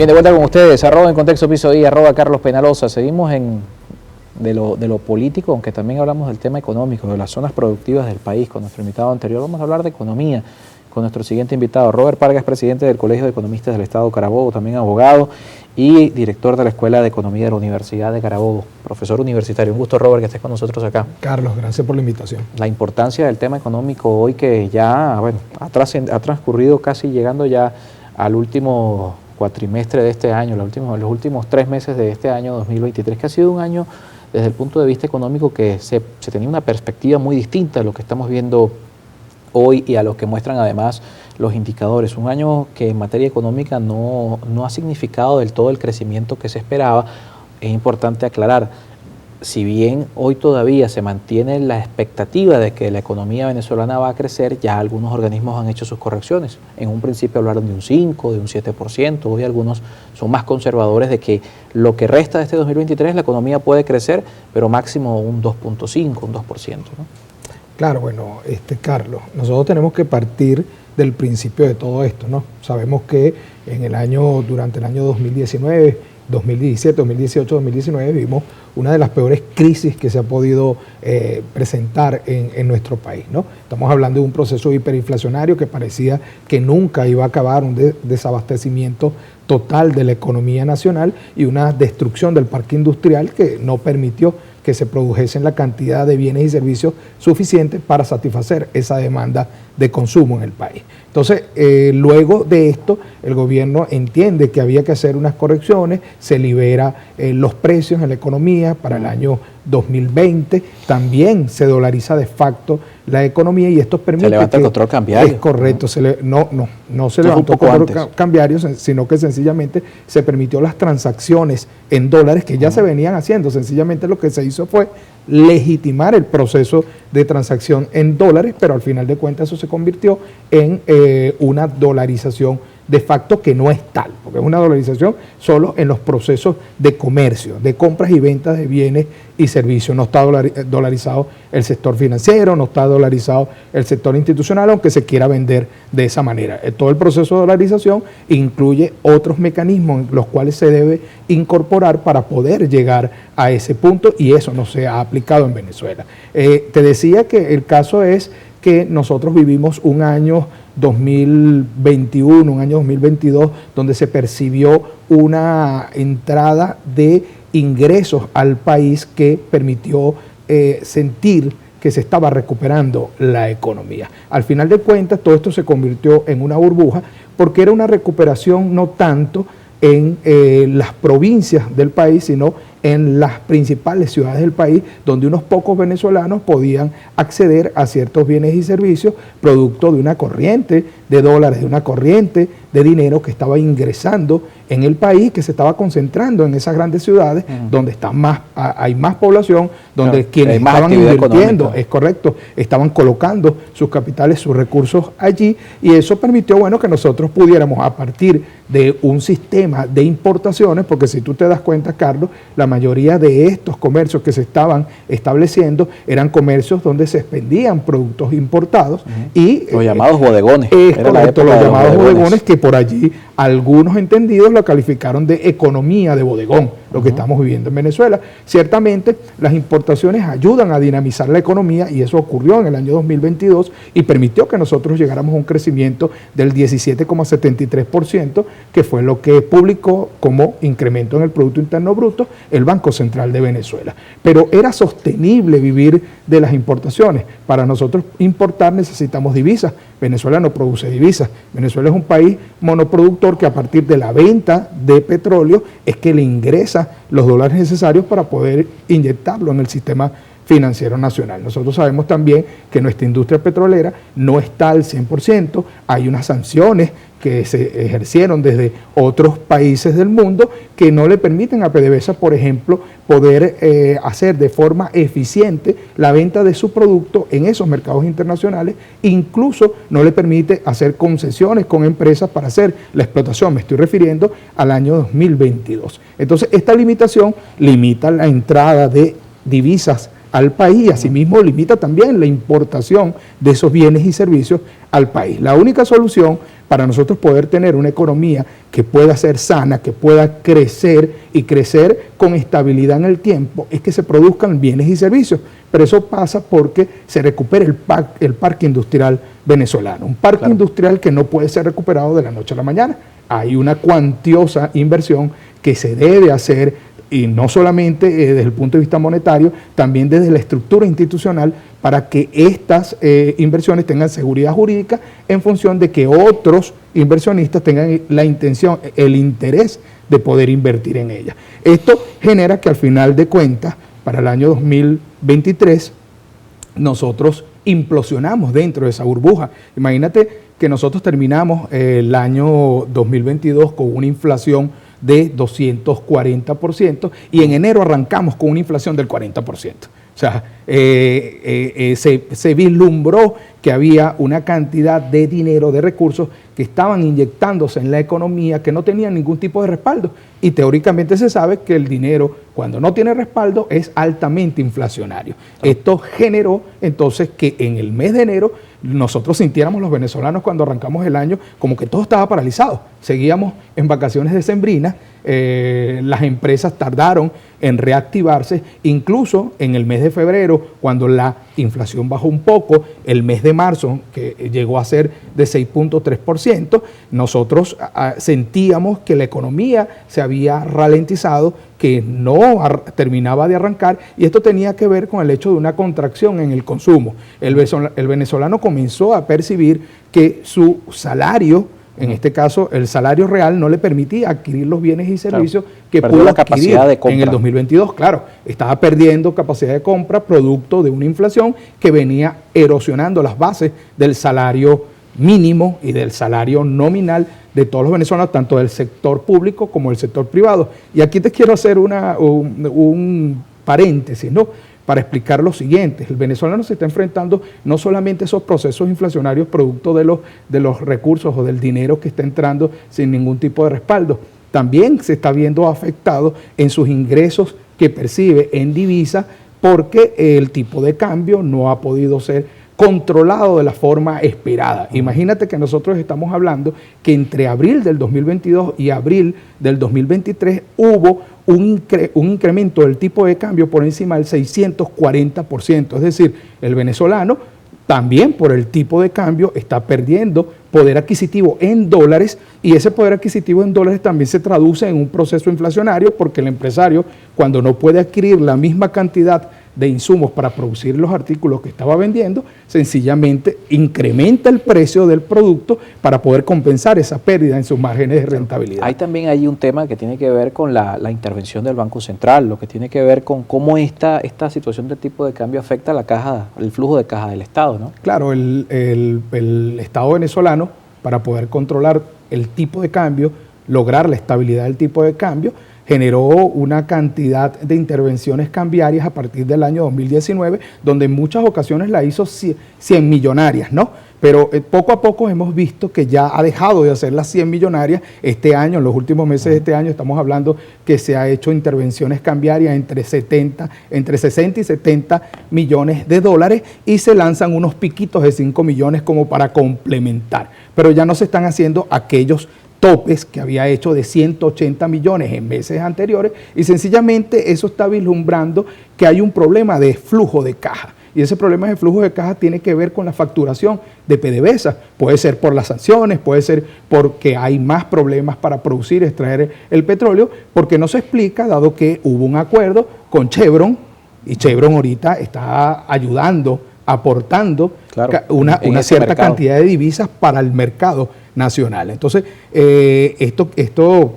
Bien, de vuelta con ustedes, @en Contexto Piso I, @Carlos Penaloza. Seguimos de lo político, aunque también hablamos del tema económico, de las zonas productivas del país. Con nuestro invitado anterior vamos a hablar de economía con nuestro siguiente invitado. Robert Parga es presidente del Colegio de Economistas del Estado Carabobo, también abogado y director de la Escuela de Economía de la Universidad de Carabobo, profesor universitario. Un gusto, Robert, que estés con nosotros acá. Carlos, gracias por la invitación. La importancia del tema económico hoy, que ya ha transcurrido casi llegando ya al último cuatrimestre de este año, los últimos 3 meses de este año 2023, que ha sido un año desde el punto de vista económico que se tenía una perspectiva muy distinta a lo que estamos viendo hoy y a lo que muestran además los indicadores. Un año que en materia económica no ha significado del todo el crecimiento que se esperaba. Es importante aclarar, si bien hoy todavía se mantiene la expectativa de que la economía venezolana va a crecer, ya algunos organismos han hecho sus correcciones. En un principio hablaron de un 5%, de un 7%, hoy algunos son más conservadores de que lo que resta de este 2023 la economía puede crecer, pero máximo un 2.5%, un 2%, ¿no? Claro, bueno, Carlos, nosotros tenemos que partir del principio de todo esto, ¿no? Sabemos que durante el año 2019, 2017, 2018, 2019 vimos una de las peores crisis que se ha podido presentar en nuestro país, ¿no? Estamos hablando de un proceso hiperinflacionario que parecía que nunca iba a acabar, un desabastecimiento total de la economía nacional y una destrucción del parque industrial que no permitió que se produjesen la cantidad de bienes y servicios suficientes para satisfacer esa demanda de consumo en el país. Entonces, luego de esto, el gobierno entiende que había que hacer unas correcciones, se libera los precios en la economía para el año 2020, también se dolariza de facto la economía y esto permite... Se levanta el control cambiario. Es correcto, no se levantó el control cambiario, sino que sencillamente se permitió las transacciones en dólares que ya se venían haciendo. Sencillamente lo que se hizo fue legitimar el proceso de transacción en dólares, pero al final de cuentas eso se convirtió en una dolarización de facto que no es tal, porque es una dolarización solo en los procesos de comercio, de compras y ventas de bienes y servicios. No está dolarizado el sector financiero, no está dolarizado el sector institucional, aunque se quiera vender de esa manera. Todo el proceso de dolarización incluye otros mecanismos en los cuales se debe incorporar para poder llegar a ese punto y eso no se ha aplicado en Venezuela. Te decía que el caso es que nosotros vivimos un año 2021, un año 2022, donde se percibió una entrada de ingresos al país que permitió sentir que se estaba recuperando la economía. Al final de cuentas, todo esto se convirtió en una burbuja porque era una recuperación no tanto en las provincias del país, sino en las principales ciudades del país, donde unos pocos venezolanos podían acceder a ciertos bienes y servicios producto de una corriente de dólares, de una corriente de dinero que estaba ingresando en el país, que se estaba concentrando en esas grandes ciudades, donde hay más población, donde quienes estaban invirtiendo, es correcto, estaban colocando sus capitales, sus recursos allí, y eso permitió, que nosotros pudiéramos, a partir de un sistema de importaciones, porque si tú te das cuenta, Carlos, la mayoría de estos comercios que se estaban estableciendo eran comercios donde se expendían productos importados y los llamados bodegones. Los llamados bodegones, que por allí algunos entendidos lo calificaron de economía de bodegón, lo que estamos viviendo en Venezuela. Ciertamente las importaciones ayudan a dinamizar la economía y eso ocurrió en el año 2022 y permitió que nosotros llegáramos a un crecimiento del 17,73%, que fue lo que publicó como incremento en el Producto Interno Bruto el Banco Central de Venezuela. Pero era sostenible vivir de las importaciones. Para nosotros importar necesitamos divisas. Venezuela no produce divisas. Venezuela es un país monoproductor que a partir de la venta de petróleo es que le ingresa los dólares necesarios para poder inyectarlo en el sistema financiero nacional. Nosotros sabemos también que nuestra industria petrolera no está al 100%, hay unas sanciones que se ejercieron desde otros países del mundo que no le permiten a PDVSA, por ejemplo, poder hacer de forma eficiente la venta de su producto en esos mercados internacionales, incluso no le permite hacer concesiones con empresas para hacer la explotación. Me estoy refiriendo al año 2022. Entonces, esta limitación limita la entrada de divisas al país y asimismo limita también la importación de esos bienes y servicios al país. La única solución para nosotros poder tener una economía que pueda ser sana, que pueda crecer y crecer con estabilidad en el tiempo, es que se produzcan bienes y servicios. Pero eso pasa porque se recupere el parque industrial venezolano. Un parque industrial que no puede ser recuperado de la noche a la mañana. Hay una cuantiosa inversión que se debe hacer, y no solamente desde el punto de vista monetario, también desde la estructura institucional, para que estas inversiones tengan seguridad jurídica en función de que otros inversionistas tengan la intención, el interés de poder invertir en ellas. Esto genera que al final de cuentas, para el año 2023, nosotros implosionamos dentro de esa burbuja. Imagínate que nosotros terminamos el año 2022 con una inflación de 240% y en enero arrancamos con una inflación del 40%. O sea, se vislumbró que había una cantidad de dinero, de recursos que estaban inyectándose en la economía que no tenían ningún tipo de respaldo. Y teóricamente se sabe que el dinero, cuando no tiene respaldo, es altamente inflacionario. Esto generó entonces que en el mes de enero nosotros sintiéramos, los venezolanos, cuando arrancamos el año, como que todo estaba paralizado. Seguíamos en vacaciones decembrinas, las empresas tardaron en reactivarse, incluso en el mes de febrero, cuando la inflación bajó un poco, el mes de marzo, que llegó a ser de 6.3%, nosotros sentíamos que la economía se había ralentizado, que no terminaba de arrancar, y esto tenía que ver con el hecho de una contracción en el consumo. El venezolano comenzó a percibir que su salario, en este caso el salario real, no le permitía adquirir los bienes y servicios que pudo adquirir en el 2022. Claro, estaba perdiendo capacidad de compra producto de una inflación que venía erosionando las bases del salario mínimo y del salario nominal de todos los venezolanos, tanto del sector público como del sector privado. Y aquí te quiero hacer un paréntesis, ¿no?, para explicar lo siguiente. El venezolano se está enfrentando no solamente a esos procesos inflacionarios producto de los recursos o del dinero que está entrando sin ningún tipo de respaldo, también se está viendo afectado en sus ingresos que percibe en divisa, porque el tipo de cambio no ha podido ser controlado de la forma esperada. Imagínate que nosotros estamos hablando que entre abril del 2022 y abril del 2023 hubo un incremento del tipo de cambio por encima del 640%. Es decir, el venezolano también por el tipo de cambio está perdiendo poder adquisitivo en dólares, y ese poder adquisitivo en dólares también se traduce en un proceso inflacionario, porque el empresario, cuando no puede adquirir la misma cantidad de insumos para producir los artículos que estaba vendiendo, sencillamente incrementa el precio del producto para poder compensar esa pérdida en sus márgenes de rentabilidad. Hay también un tema que tiene que ver con la intervención del Banco Central, lo que tiene que ver con cómo esta situación de tipo de cambio afecta a la caja, el flujo de caja del Estado, ¿no? Claro, el Estado venezolano, para poder controlar el tipo de cambio, lograr la estabilidad del tipo de cambio, generó una cantidad de intervenciones cambiarias a partir del año 2019, donde en muchas ocasiones la hizo 100 millonarias, ¿no? Pero poco a poco hemos visto que ya ha dejado de hacer las 100 millonarias. Este año, en los últimos meses de este año, estamos hablando que se ha hecho intervenciones cambiarias entre 60 y 70 millones de dólares, y se lanzan unos piquitos de 5 millones como para complementar. Pero ya no se están haciendo aquellos topes que había hecho de 180 millones en meses anteriores, y sencillamente eso está vislumbrando que hay un problema de flujo de caja. Y ese problema de flujo de caja tiene que ver con la facturación de PDVSA. Puede ser por las sanciones, puede ser porque hay más problemas para producir, extraer el petróleo, porque no se explica, dado que hubo un acuerdo con Chevron, y Chevron ahorita está ayudando, aportando una cierta cantidad de divisas para el mercado nacional. Entonces, esto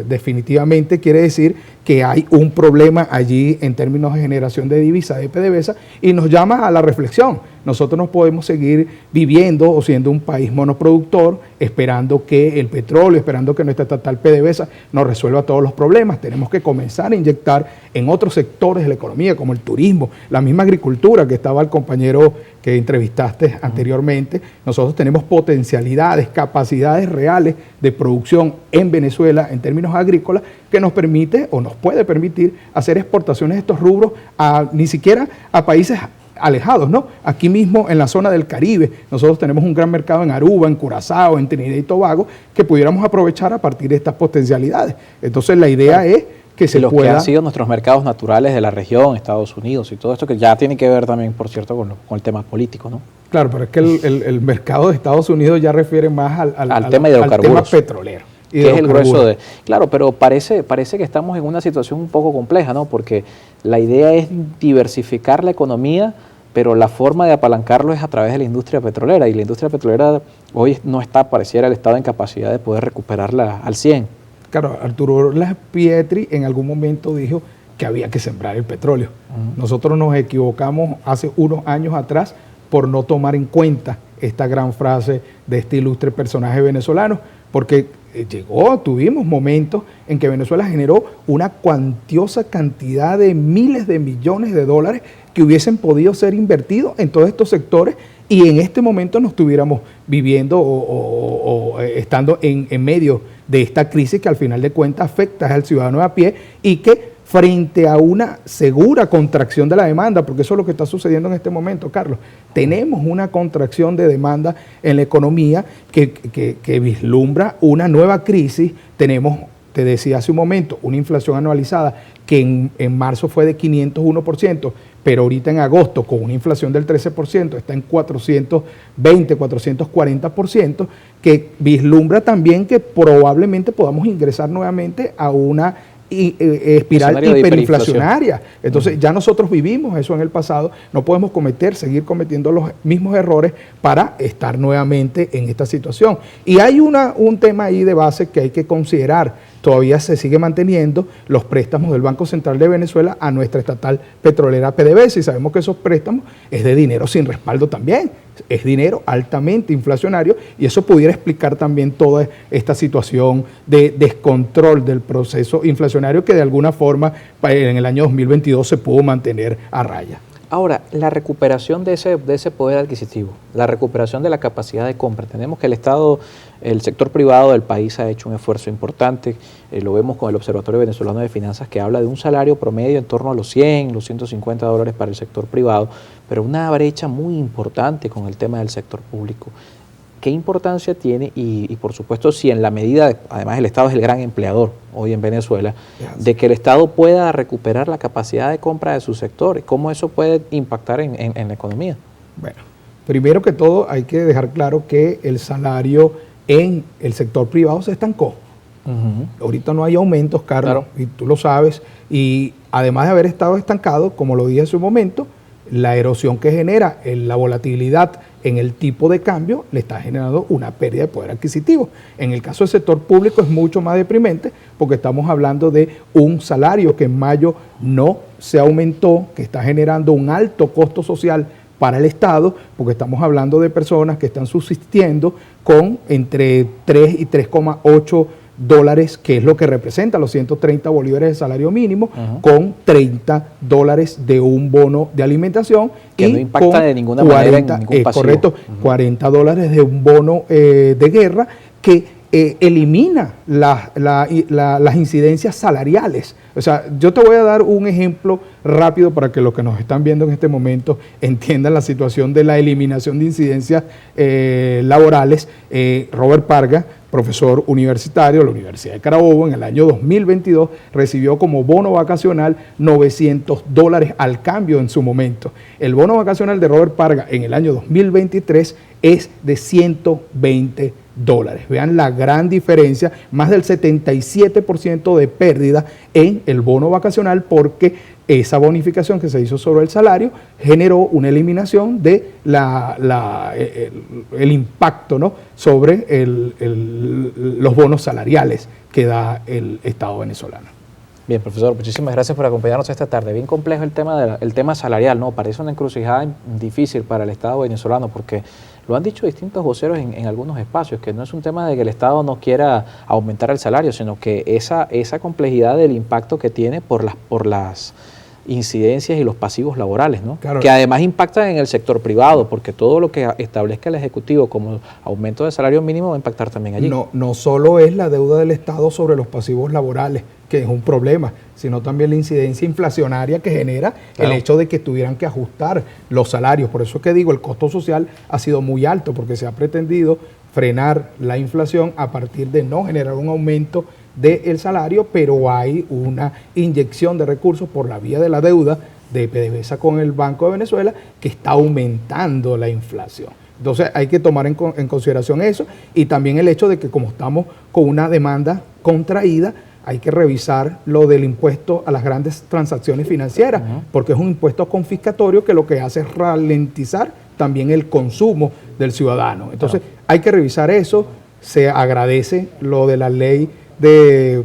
definitivamente quiere decir que hay un problema allí en términos de generación de divisas de PDVSA, y nos llama a la reflexión. Nosotros no podemos seguir viviendo o siendo un país monoproductor, esperando que el petróleo, esperando que nuestra estatal PDVSA nos resuelva todos los problemas. Tenemos que comenzar a inyectar en otros sectores de la economía, como el turismo, la misma agricultura, que estaba el compañero que entrevistaste anteriormente. Nosotros tenemos potencialidades, capacidades capacidades reales de producción en Venezuela en términos agrícolas que nos permite o nos puede permitir hacer exportaciones de estos rubros ni siquiera a países alejados, ¿no? Aquí mismo en la zona del Caribe, nosotros tenemos un gran mercado en Aruba, en Curazao, en Trinidad y Tobago, que pudiéramos aprovechar a partir de estas potencialidades. Entonces la idea es que se los pueda... que han sido nuestros mercados naturales de la región, Estados Unidos y todo esto, que ya tiene que ver también, por cierto, con el tema político, ¿no? Claro, pero es que el mercado de Estados Unidos ya refiere más al tema de hidrocarburos, al tema petrolero. Que es el grueso de... Claro, pero parece que estamos en una situación un poco compleja, ¿no? Porque la idea es diversificar la economía, pero la forma de apalancarlo es a través de la industria petrolera, y la industria petrolera hoy no está, pareciera el Estado en capacidad de poder recuperarla al 100%. Claro, Arturo Orlas Pietri en algún momento dijo que había que sembrar el petróleo. Nosotros nos equivocamos hace unos años atrás por no tomar en cuenta esta gran frase de este ilustre personaje venezolano, porque tuvimos momentos en que Venezuela generó una cuantiosa cantidad de miles de millones de dólares que hubiesen podido ser invertidos en todos estos sectores, y en este momento no estuviéramos viviendo o estando en medio de esta crisis que al final de cuentas afecta al ciudadano de a pie, y que frente a una segura contracción de la demanda, porque eso es lo que está sucediendo en este momento, Carlos, tenemos una contracción de demanda en la economía que vislumbra una nueva crisis. Tenemos, te decía hace un momento, una inflación anualizada que en marzo fue de 501%, pero ahorita en agosto, con una inflación del 13%, está en 420, 440%, que vislumbra también que probablemente podamos ingresar nuevamente a una espiral hiperinflacionaria. Entonces ya nosotros vivimos eso en el pasado, no podemos seguir cometiendo los mismos errores para estar nuevamente en esta situación. Y hay un tema ahí de base que hay que considerar. Todavía se sigue manteniendo los préstamos del Banco Central de Venezuela a nuestra estatal petrolera PDVSA, y sabemos que esos préstamos es de dinero sin respaldo también, es dinero altamente inflacionario, y eso pudiera explicar también toda esta situación de descontrol del proceso inflacionario que de alguna forma en el año 2022 se pudo mantener a raya. Ahora, la recuperación de ese poder adquisitivo, la recuperación de la capacidad de compra. Tenemos que el Estado, el sector privado del país ha hecho un esfuerzo importante. Lo vemos con el Observatorio Venezolano de Finanzas, que habla de un salario promedio en torno a los 100, los 150 dólares para el sector privado, pero una brecha muy importante con el tema del sector público. ¿Qué importancia tiene? Y por supuesto, si en la medida, además el Estado es el gran empleador hoy en Venezuela, de que el Estado pueda recuperar la capacidad de compra de su sector, ¿cómo eso puede impactar en la economía? Bueno, primero que todo hay que dejar claro que el salario en el sector privado se estancó. Ahorita no hay aumentos, Carlos, y tú lo sabes, y además de haber estado estancado, como lo dije hace un momento, la erosión que genera la volatilidad en el tipo de cambio le está generando una pérdida de poder adquisitivo. En el caso del sector público es mucho más deprimente, porque estamos hablando de un salario que en mayo no se aumentó, que está generando un alto costo social para el Estado, porque estamos hablando de personas que están subsistiendo con entre 3 y 3,8 dólares, que es lo que representa los 130 bolívares de salario mínimo, con 30 dólares de un bono de alimentación. Que no impacta de ninguna manera en ningún pasivo. Correcto, 40 dólares de un bono de guerra que elimina las incidencias salariales. O sea, yo te voy a dar un ejemplo rápido para que los que nos están viendo en este momento entiendan la situación de la eliminación de incidencias laborales. Robert Parga, profesor universitario de la Universidad de Carabobo, en el año 2022 recibió como bono vacacional 900 dólares al cambio en su momento. El bono vacacional de Robert Parga en el año 2023 es de 120 dólares. Vean la gran diferencia, más del 77% de pérdida en el bono vacacional, porque esa bonificación que se hizo sobre el salario generó una eliminación de el impacto, ¿no?, sobre los bonos salariales que da el Estado venezolano. Bien, profesor, muchísimas gracias por acompañarnos esta tarde. Bien complejo el tema salarial, ¿no? Parece una encrucijada difícil para el Estado venezolano, porque lo han dicho distintos voceros en algunos espacios, que no es un tema de que el Estado no quiera aumentar el salario, sino que esa complejidad del impacto que tiene por las incidencias y los pasivos laborales, ¿no? Claro. Que además impactan en el sector privado, porque todo lo que establezca el Ejecutivo como aumento de salario mínimo va a impactar también allí. No solo es la deuda del Estado sobre los pasivos laborales, que es un problema, sino también la incidencia inflacionaria que genera el hecho de que tuvieran que ajustar los salarios. Por eso es que digo, el costo social ha sido muy alto, porque se ha pretendido frenar la inflación a partir de no generar un aumento del salario, pero hay una inyección de recursos por la vía de la deuda de PDVSA con el Banco de Venezuela que está aumentando la inflación. Entonces hay que tomar en consideración eso, y también el hecho de que como estamos con una demanda contraída, hay que revisar lo del impuesto a las grandes transacciones financieras, porque es un impuesto confiscatorio que lo que hace es ralentizar también el consumo del ciudadano. Entonces hay que revisar eso. Se agradece lo de la ley de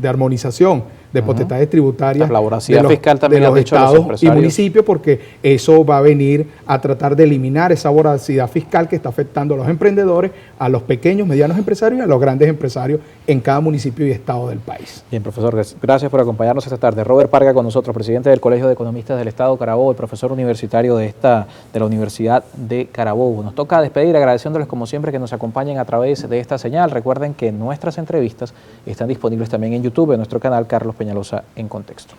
armonización de potestades tributarias la voracidad fiscal también de los estados y municipios, porque eso va a venir a tratar de eliminar esa voracidad fiscal que está afectando a los emprendedores, a los pequeños, medianos empresarios y a los grandes empresarios en cada municipio y estado del país. Bien, profesor, gracias por acompañarnos esta tarde. Robert Parga con nosotros, presidente del Colegio de Economistas del Estado Carabobo y profesor universitario de la Universidad de Carabobo. Nos toca despedir agradeciéndoles como siempre que nos acompañen a través de esta señal. Recuerden que nuestras entrevistas están disponibles también en YouTube, en nuestro canal Carlos Peñalosa en Contexto.